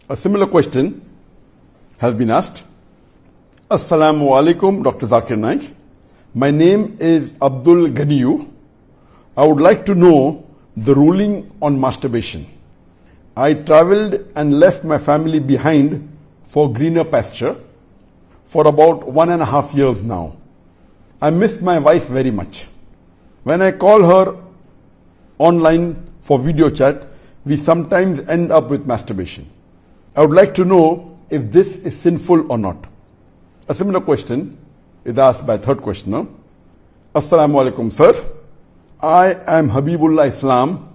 A similar question has been asked. Assalamu alaikum, Dr. Zakir Naik. My name is Abdul Ganiyu. I would like to know the ruling on masturbation. I traveled and left my family behind for greener pasture for about 1.5 years now. I miss my wife very much. When I call her online for video chat, we sometimes end up with masturbation. I would like to know if this is sinful or not. A similar question is asked by a third questioner. Assalamu alaikum, sir. I am Habibullah Islam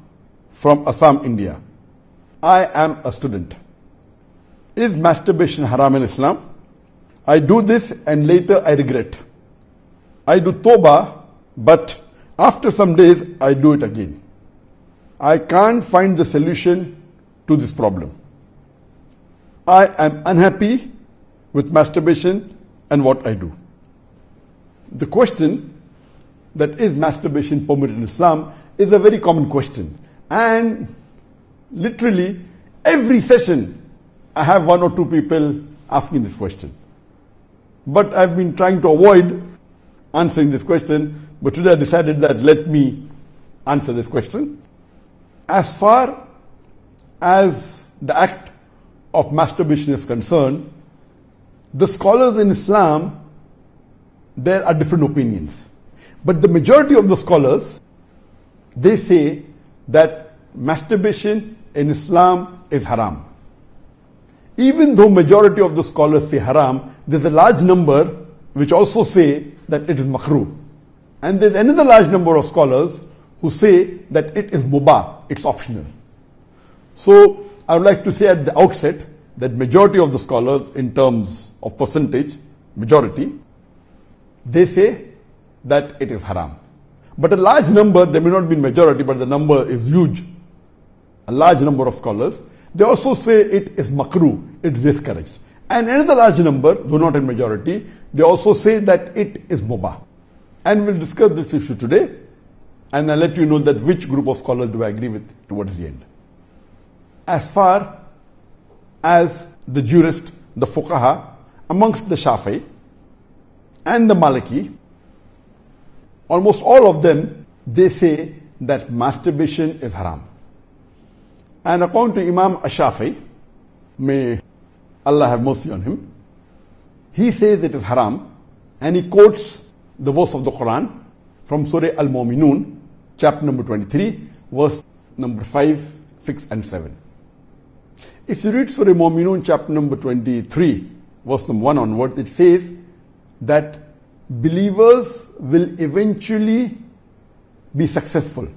from Assam, India. I am a student. Is masturbation haram in Islam? I do this and later I regret. I do tawbah, but after some days I do it again. I can't find the solution to this problem. I am unhappy with masturbation and what I do. The question that is masturbation permitted in Islam is a very common question. And literally every session I have 1 or 2 people asking this question. But I've been trying to avoid answering this question, but today I decided that let me answer this question. As far as the act of masturbation is concerned, the scholars in Islam, there are different opinions. But the majority of the scholars, they say that masturbation in Islam is haram. Even though majority of the scholars say haram, there's a large number which also say that it is makruh. And there's another large number of scholars who say that it is mubah, it's optional. So I would like to say at the outset that majority of the scholars, in terms of percentage, majority, they say that it is haram. But a large number, there may not be majority, but the number is huge. A large number of scholars, they also say it is makruh, it is discouraged. And another large number, though not in majority, they also say that it is mubah. And we'll discuss this issue today, and I'll let you know that which group of scholars do I agree with towards the end. As far as the jurist, the fuqaha, amongst the Shafi'i and the Maliki, almost all of them, they say that masturbation is haram. And according to Imam Ash-Shafi'i, may Allah have mercy on him, he says it is haram, and he quotes the verse of the Quran from Surah Al-Mu'minun, chapter number 23, verse number 5, 6 and 7. If you read Surah Al-Mu'minun, chapter number 23, verse number 1 onward, it says that believers will eventually be successful.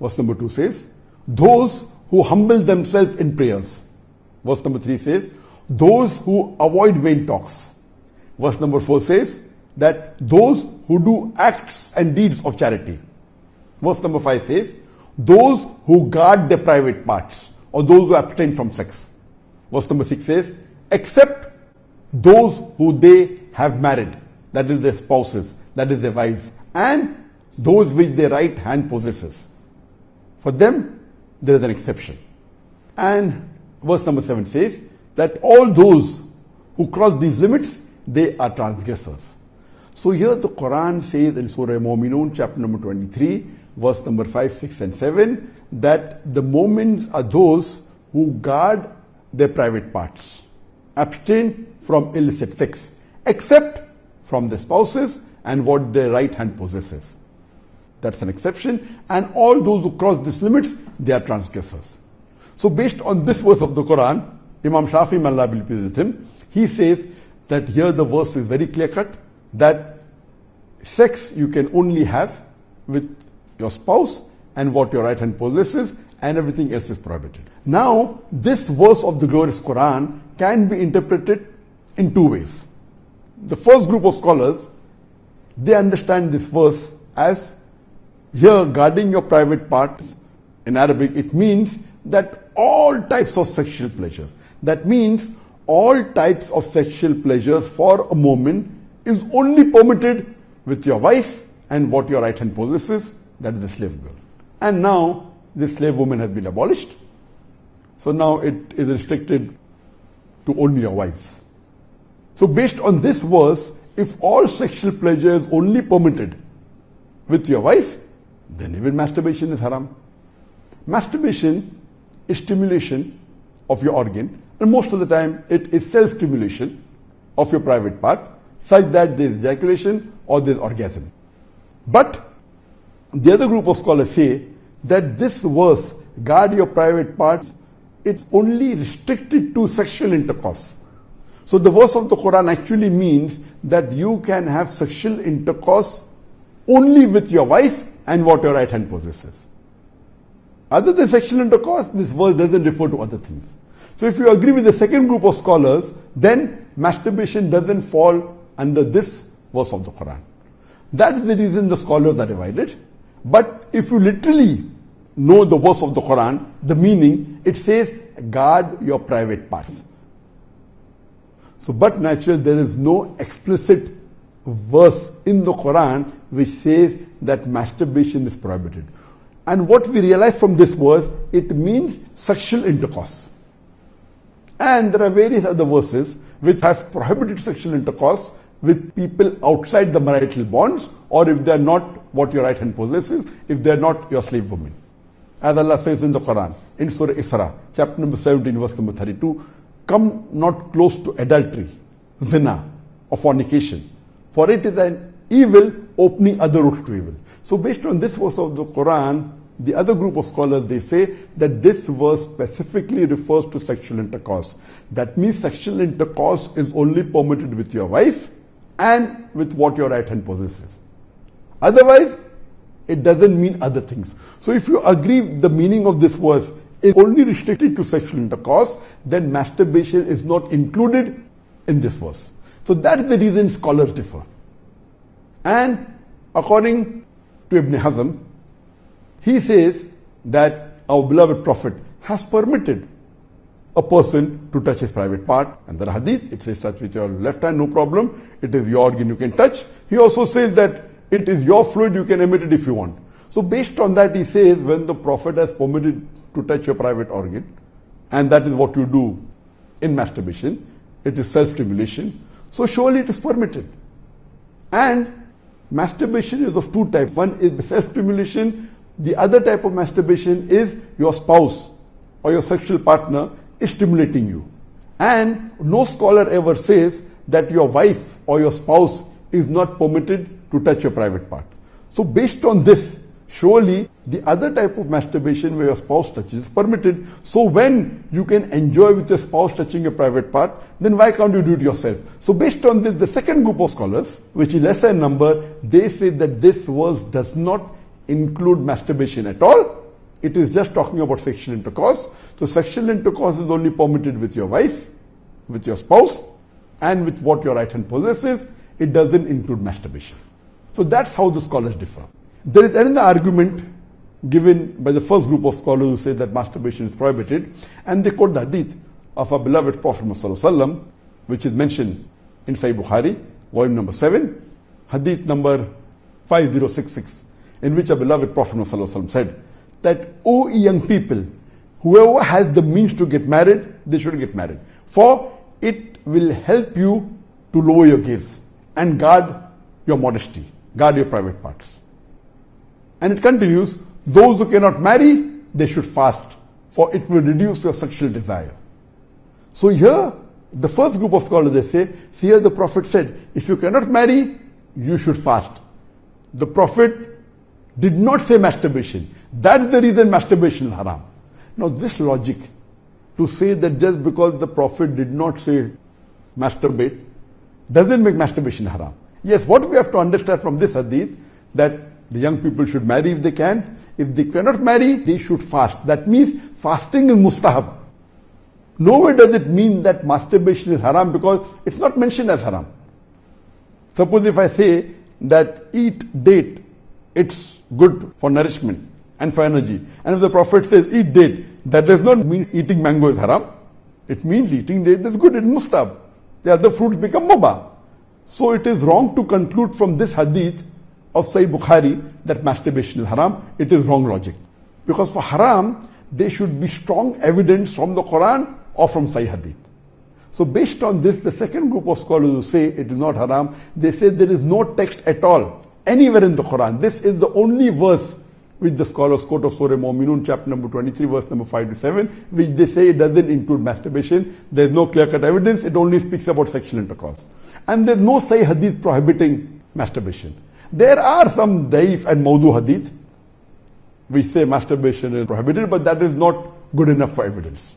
Verse number 2 says, those who humble themselves in prayers. Verse number 3 says, those who avoid vain talks. Verse number 4 says that those who do acts and deeds of charity. Verse number 5 says, those who guard their private parts, or those who abstain from sex. Verse number 6 says, except those who they have married, that is their spouses, that is their wives, and those which their right hand possesses. For them, there is an exception. And verse number 7 says that all those who cross these limits, they are transgressors. So here the Quran says in Surah Al-Mu'minun, chapter number 23, verse number 5, 6 and 7, that the mu'mins are those who guard their private parts, abstain from illicit sex, except from their spouses and what their right hand possesses. That's an exception. And all those who cross these limits, they are transgressors. So based on this verse of the Quran, Imam Shafi'i, may Allah be pleased with him, he says that here the verse is very clear cut, that sex you can only have with your spouse and what your right hand possesses, and everything else is prohibited. Now, this verse of the glorious Quran can be interpreted in 2 ways. The first group of scholars, they understand this verse as here guarding your private parts. In Arabic, it means that all types of sexual pleasure. That means all types of sexual pleasures for a moment is only permitted with your wife and what your right hand possesses, that is the slave girl. And now the slave woman has been abolished. So now it is restricted to only your wives. So based on this verse, if all sexual pleasure is only permitted with your wife, then even masturbation is haram. Masturbation is stimulation of your organ, and most of the time it is self-stimulation of your private part, such that there is ejaculation or there is orgasm. But the other group of scholars say that this verse, guard your private parts, it's only restricted to sexual intercourse. So the verse of the Quran actually means that you can have sexual intercourse only with your wife and what your right hand possesses. Other than sexual intercourse, this verse doesn't refer to other things. So if you agree with the second group of scholars, then masturbation doesn't fall under this verse of the Quran. That's the reason the scholars are divided. But if you literally know the verse of the Quran, the meaning, it says, guard your private parts. So, but naturally, there is no explicit verse in the Quran which says that masturbation is prohibited. And what we realize from this verse, it means sexual intercourse. And there are various other verses which have prohibited sexual intercourse with people outside the marital bonds, or if they are not what your right hand possesses, if they are not your slave woman. As Allah says in the Quran, in Surah Isra, chapter number 17, verse number 32, come not close to adultery, zina, or fornication, for it is an evil opening other routes to evil. So based on this verse of the Quran, the other group of scholars, they say that this verse specifically refers to sexual intercourse. That means sexual intercourse is only permitted with your wife and with what your right hand possesses. Otherwise, it doesn't mean other things. So if you agree the meaning of this verse is only restricted to sexual intercourse, then masturbation is not included in this verse. So that's the reason scholars differ. And according to Ibn Hazm, he says that our beloved Prophet has permitted a person to touch his private part. And there are hadith, it says touch with your left hand, no problem. It is your organ, you can touch. He also says that it is your fluid, you can emit it if you want. So based on that, he says when the Prophet has permitted to touch your private organ, and that is what you do in masturbation, it is self-stimulation, so surely it is permitted. And masturbation is of two types. One is self-stimulation. The other type of masturbation is your spouse or your sexual partner is stimulating you. And no scholar ever says that your wife or your spouse is not permitted to touch your private part. So based on this, surely the other type of masturbation where your spouse touches is permitted. So when you can enjoy with your spouse touching your private part, then why can't you do it yourself? So based on this, the second group of scholars, which is lesser in number, they say that this verse does not include masturbation at all. It is just talking about sexual intercourse. So sexual intercourse is only permitted with your wife, with your spouse, and with what your right hand possesses. It doesn't include masturbation. So that's how the scholars differ. There is another argument given by the first group of scholars who say that masturbation is prohibited, and they quote the hadith of our beloved Prophet ﷺ, which is mentioned in Sahih Bukhari, volume number 7, hadith number 5066, in which our beloved Prophet ﷺ said that, O young people, whoever has the means to get married, they should get married. For it will help you to lower your gaze and guard your modesty, guard your private parts. And it continues, those who cannot marry, they should fast, for it will reduce your sexual desire. So here, the first group of scholars, they say, here the Prophet said, if you cannot marry, you should fast. The Prophet did not say masturbation. That's the reason masturbation is haram. Now this logic, to say that just because the Prophet did not say masturbate, doesn't make masturbation haram. Yes, what we have to understand from this hadith, that the young people should marry if they can. If they cannot marry, they should fast. That means fasting is mustahab. Nowhere does it mean that masturbation is haram, because it's not mentioned as haram. Suppose if I say that eat date, it's good for nourishment and for energy. And if the Prophet says eat date, that does not mean eating mango is haram. It means eating date is good, it's mustahab. The other fruits become mubah. So it is wrong to conclude from this hadith of Sahih Bukhari that masturbation is haram. It is wrong logic. Because for haram, they should be strong evidence from the Quran or from Sahih Hadith. So based on this, the second group of scholars who say it is not haram, they say there is no text at all anywhere in the Quran. This is the only verse which the scholars quote of Surah Mu'minun, chapter number 23, verse number 5 to 7, which they say it doesn't include masturbation. There is no clear-cut evidence. It only speaks about sexual intercourse. And there is no Sahih Hadith prohibiting masturbation. There are some Daif and Mawdu Hadith which say masturbation is prohibited, but that is not good enough for evidence.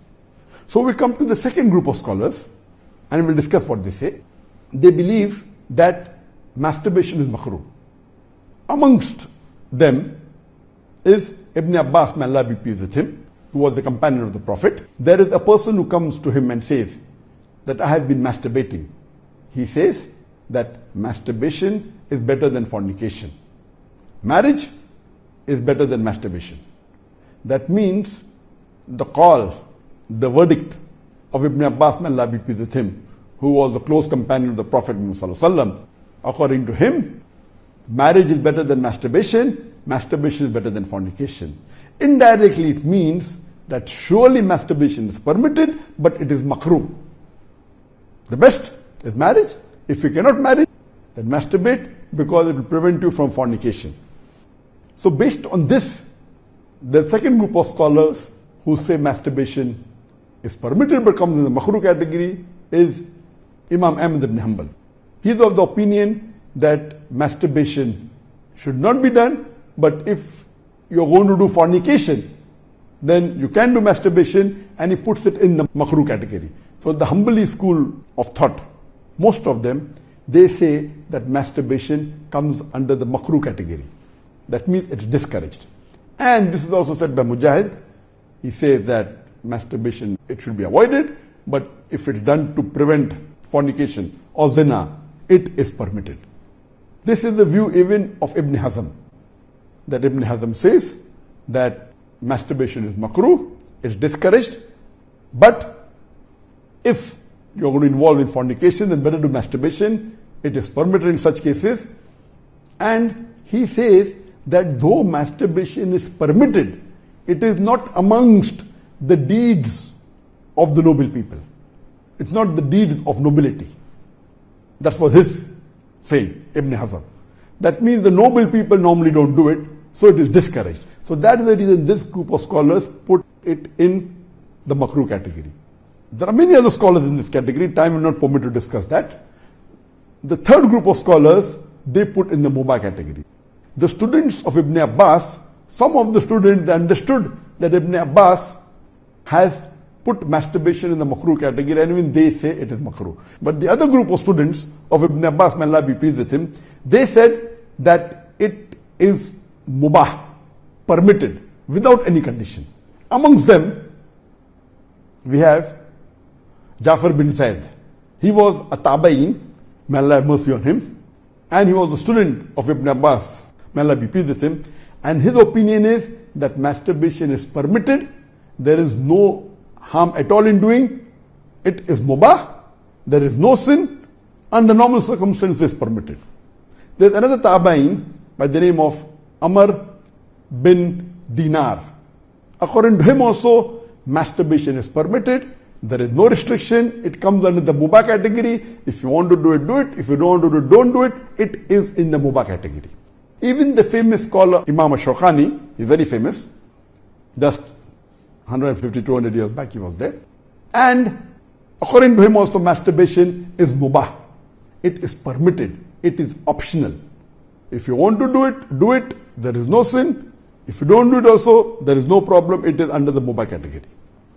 So we come to the second group of scholars, and we'll discuss what they say. They believe that masturbation is makruh. Amongst them is Ibn Abbas, may Allah be pleased with him, who was the companion of the Prophet. There is a person who comes to him and says that I have been masturbating. He says that masturbation is better than fornication. Marriage is better than masturbation. That means the call, the verdict of Ibn Abbas, may Allah be pleased with him, who was a close companion of the Prophet Muhammad, according to him, marriage is better than masturbation, masturbation is better than fornication. Indirectly it means that surely masturbation is permitted, but it is makruh. The best is marriage. If you cannot marry, then masturbate, because it will prevent you from fornication. So based on this, the second group of scholars who say masturbation is permitted but comes in the makruh category is Imam Ahmad ibn Hanbal. He is of the opinion that masturbation should not be done, but if you're going to do fornication, then you can do masturbation, and he puts it in the makruh category. So the Hanbali school of thought, most of them, they say that masturbation comes under the makruh category. That means it's discouraged. And this is also said by Mujahid. He says that masturbation, it should be avoided, but if it's done to prevent fornication or zina, it is permitted. This is the view even of Ibn Hazm. That Ibn Hazm says that masturbation is makruh, it's discouraged, but if you're going to involve in fornication, then better do masturbation. It is permitted in such cases. And he says that though masturbation is permitted, it is not amongst the deeds of the noble people. It's not the deeds of nobility. That was his saying, Ibn Hazm. That means the noble people normally don't do it, so it is discouraged. So that is the reason this group of scholars put it in the makruh category. There are many other scholars in this category. Time will not permit to discuss that. The third group of scholars, they put in the mubah category. The students of Ibn Abbas, some of the students, they understood that Ibn Abbas has put masturbation in the makruh category, and even they say it is makruh. But the other group of students of Ibn Abbas, may Allah be pleased with him, they said that it is mubah, permitted, without any condition. Amongst them, we have Jafar bin Zaid. He was a tabain, may Allah have mercy on him, and he was a student of Ibn Abbas, may Allah be pleased with him, and his opinion is that masturbation is permitted, there is no harm at all in doing, it is mubah, there is no sin, under normal circumstances permitted. There is another tabain by the name of Amr bin Dinar. According to him also, masturbation is permitted, there is no restriction, it comes under the mubah category. If you want to do it, do it. If you don't want to do it, don't do it. It is in the mubah category. Even the famous scholar Imam Shawkani, he's very famous, just 150, 200 years back he was there. And according to him also, masturbation is mubah. It is permitted. It is optional. If you want to do it, do it. There is no sin. If you don't do it also, there is no problem. It is under the mubah category.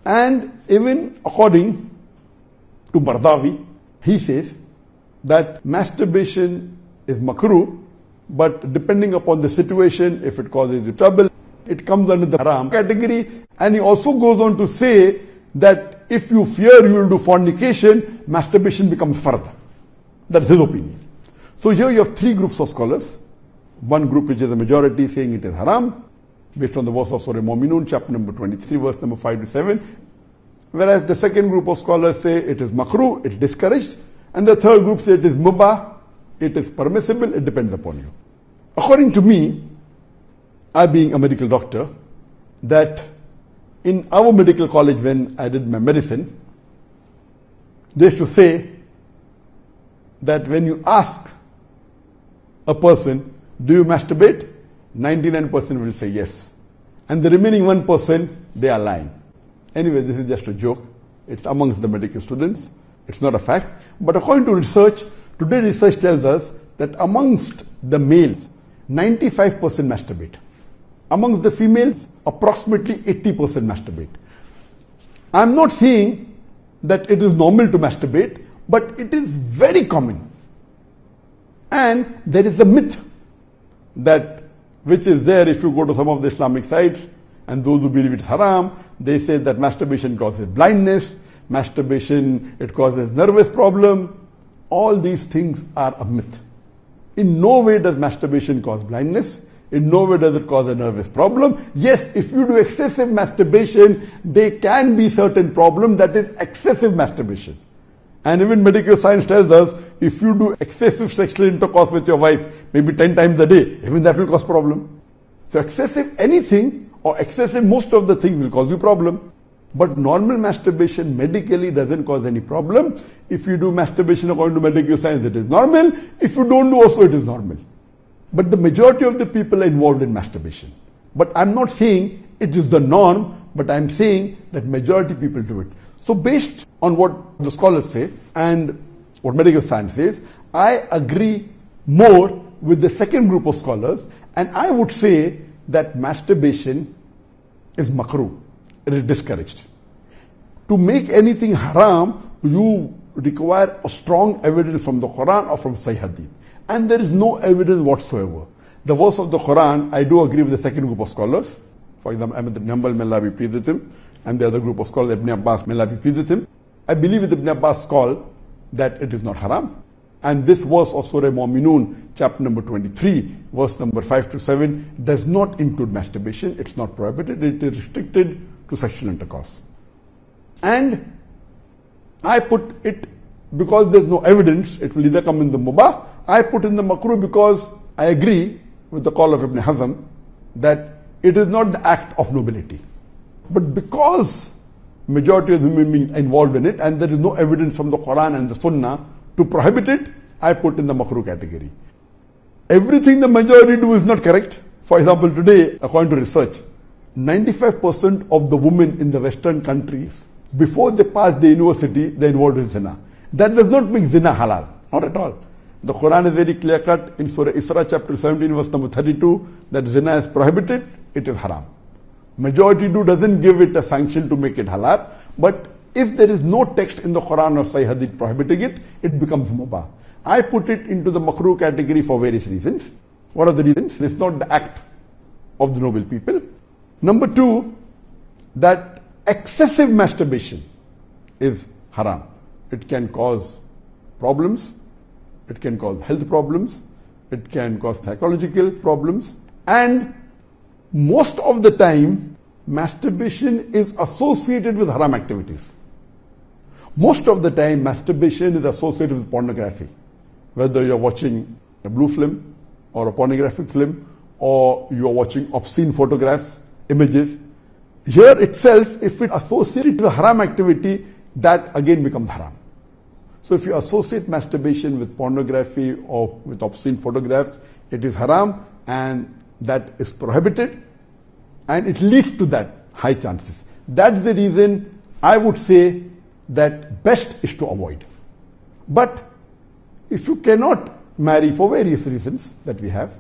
And even according to Mardawi, he says that masturbation is makruh, but depending upon the situation, if it causes you trouble, it comes under the haram category. And he also goes on to say that if you fear you will do fornication, masturbation becomes fard. That's his opinion. So here you have three groups of scholars. One group which is a majority saying it is haram, based on the verse of Surah Mu'minun, chapter number 23, verse number 5 to 7. Whereas the second group of scholars say it is makruh, it's discouraged. And the third group say it is mubah, it is permissible, it depends upon you. According to me, I being a medical doctor, that in our medical college when I did my medicine, they used to say that when you ask a person, do you masturbate? 99% will say yes. And the remaining 1%, they are lying. Anyway, this is just a joke. It's amongst the medical students. It's not a fact. But according to research, today research tells us that amongst the males, 95% masturbate. Amongst the females, approximately 80% masturbate. I'm not saying that it is normal to masturbate, but it is very common. And there is a myth that which is there if you go to some of the Islamic sites, and those who believe it's haram, they say that masturbation causes blindness, masturbation, it causes nervous problem. All these things are a myth. In no way does masturbation cause blindness. In no way does it cause a nervous problem. Yes, if you do excessive masturbation, there can be certain problem, that is excessive masturbation. And even medical science tells us, if you do excessive sexual intercourse with your wife, maybe 10 times a day, even that will cause problem. So excessive anything or excessive most of the things will cause you problem. But normal masturbation medically doesn't cause any problem. If you do masturbation according to medical science, it is normal. If you don't do also, it is normal. But the majority of the people are involved in masturbation. But I'm not saying it is the norm, but I'm saying that majority people do it. So based on what the scholars say and what medical science says, I agree more with the second group of scholars, and I would say that masturbation is makruh. It is discouraged. To make anything haram, you require a strong evidence from the Quran or from Sahih Hadith. And there is no evidence whatsoever. The verse of the Quran, I do agree with the second group of scholars. For example, Ahmad ibn Hanbal, may Allah be pleased with him, and the other group of scholars, Ibn Abbas, may Allah be pleased with him. I believe with Ibn Abbas' call that it is not haram. And this verse of Surah Mu'minun, chapter number 23, verse number 5 to 7, does not include masturbation. It's not prohibited. It is restricted to sexual intercourse. And I put it because there's no evidence, it will either come in the mubah. I put in the makruh because I agree with the call of Ibn Hazm that it is not the act of nobility. But because majority of human beings are involved in it and there is no evidence from the Quran and the Sunnah to prohibit it, I put in the makruh category. Everything the majority do is not correct. For example, today, according to research, 95% of the women in the Western countries, before they pass the university, they are involved in zina. That does not make zina halal. Not at all. The Quran is very clear cut in Surah Isra chapter 17 verse number 32 that zina is prohibited, it is haram. Majority doesn't give it a sanction to make it halal, but if there is no text in the Quran or Sahih Hadith prohibiting it, it becomes mubah. I put it into the makruh category for various reasons. What are the reasons? It's not the act of the noble people. Number two, that excessive masturbation is haram. It can cause problems, it can cause health problems, it can cause psychological problems, and most of the time, masturbation is associated with haram activities. Most of the time, masturbation is associated with pornography. Whether you're watching a blue film or a pornographic film, or you're watching obscene photographs, images. Here itself, if it associated with a haram activity, that again becomes haram. So if you associate masturbation with pornography or with obscene photographs, it is haram and that is prohibited and it leads to that high chances. That's the reason I would say that best is to avoid. But if you cannot marry for various reasons that we have,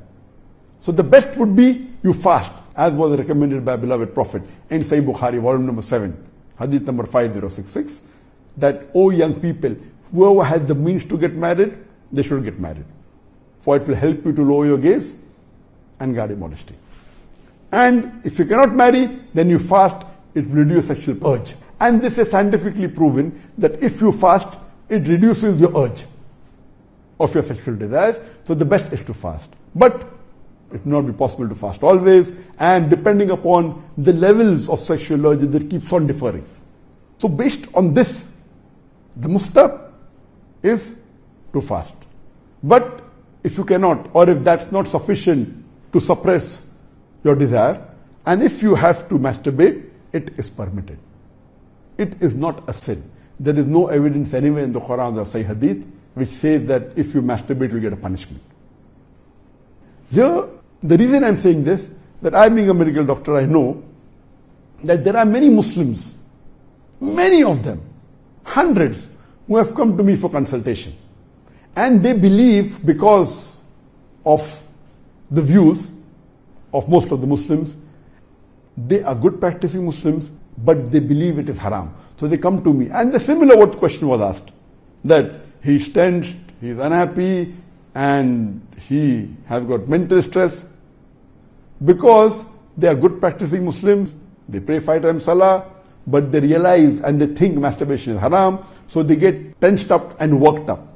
so the best would be you fast, as was recommended by beloved Prophet in Sahih Bukhari, volume number 7, hadith number 5066, that, O young people, whoever has the means to get married, they should get married. For it will help you to lower your gaze and guard your modesty. And if you cannot marry, then you fast, it will reduce sexual urge. And this is scientifically proven that if you fast, it reduces your urge of your sexual desires. So the best is to fast. But it will not be possible to fast always, and depending upon the levels of sexual urge, that keeps on differing. So based on this, the mustahab is to fast. But if you cannot, or if that's not sufficient to suppress your desire, and if you have to masturbate, it is permitted. It is not a sin. There is no evidence anywhere in the Quran or Sahih Hadith which says that if you masturbate, you get a punishment. Here, the reason I'm saying this, that I being a medical doctor, I know that there are many Muslims, many of them, hundreds, who have come to me for consultation. And they believe, because of the views of most of the Muslims, they are good practicing Muslims, but they believe it is haram. So they come to me. And the similar what question was asked, that he's tensed, he's unhappy, and he has got mental stress. Because they are good practicing Muslims, they pray 5 times salah, but they realize and they think masturbation is haram, so they get tensed up and worked up.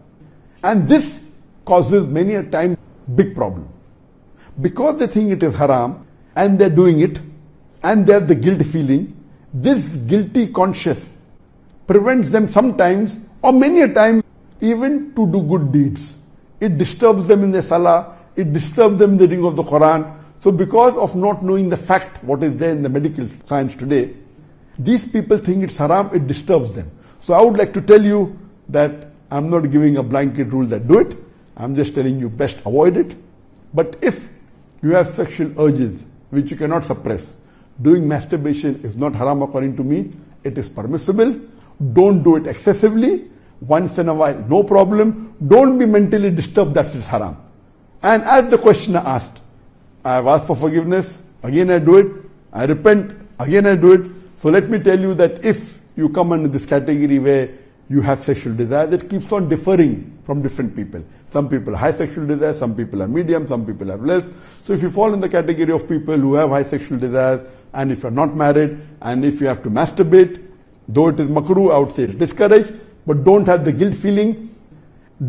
And this causes many a time big problem. Because they think it is haram and they're doing it and they have the guilt feeling, this guilty conscience prevents them sometimes or many a time even to do good deeds. It disturbs them in their salah, it disturbs them in the reading of the Quran. So because of not knowing the fact, what is there in the medical science today, these people think it's haram, it disturbs them. So I would like to tell you that I'm not giving a blanket rule that do it. I'm just telling you best avoid it. But if you have sexual urges which you cannot suppress, doing masturbation is not haram according to me. It is permissible. Don't do it excessively. Once in a while, no problem. Don't be mentally disturbed that it's haram. And as the questioner asked, I have asked for forgiveness. Again I do it. I repent. Again I do it. So let me tell you that if you come under this category where you have sexual desire, that keeps on differing from different people. Some people have high sexual desire, some people are medium, some people have less. So if you fall in the category of people who have high sexual desires, and if you're not married, and if you have to masturbate, though it is makruh, I would say it's discouraged, but don't have the guilt feeling,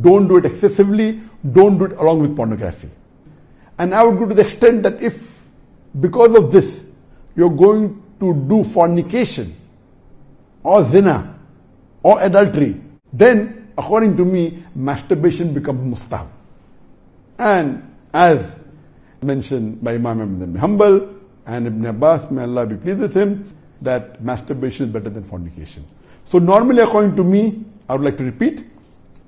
don't do it excessively, don't do it along with pornography. And I would go to the extent that if, because of this, you're going to do fornication, or zina, or adultery, then according to me, masturbation becomes mustahab. And as mentioned by Imam Ahmad bin Hanbal and Ibn Abbas, may Allah be pleased with him, that masturbation is better than fornication. So normally according to me, I would like to repeat,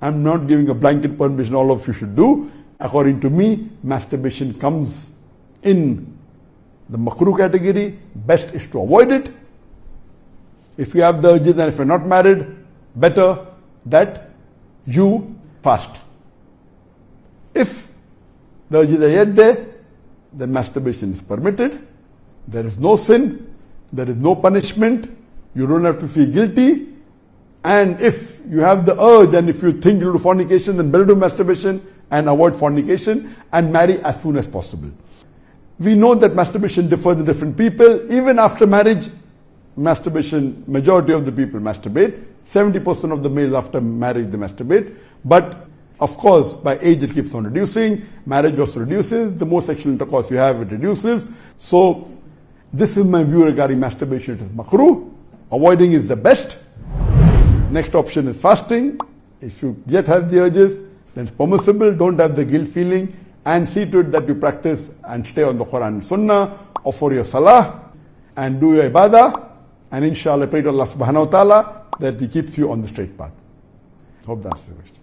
I'm not giving a blanket permission all of you should do. According to me, masturbation comes in the makruh category. Best is to avoid it. If you have the urges and if you're not married, better that you fast. If the urges are yet there, then masturbation is permitted. There is no sin, there is no punishment, you don't have to feel guilty. And if you have the urge and if you think you'll do fornication, then better do masturbation and avoid fornication and marry as soon as possible. We know that masturbation differs in different people. Even after marriage, masturbation, majority of the people masturbate. 70% of the males after marriage they masturbate. But of course, by age it keeps on reducing. Marriage also reduces. The more sexual intercourse you have, it reduces. So this is my view regarding masturbation. It is makruh. Avoiding is the best. Next option is fasting. If you yet have the urges, then it's permissible. Don't have the guilt feeling. And see to it that you practice and stay on the Quran and Sunnah, offer your salah, and do your ibadah. And inshallah, pray to Allah subhanahu wa ta'ala that He keeps you on the straight path. Hope that's the question.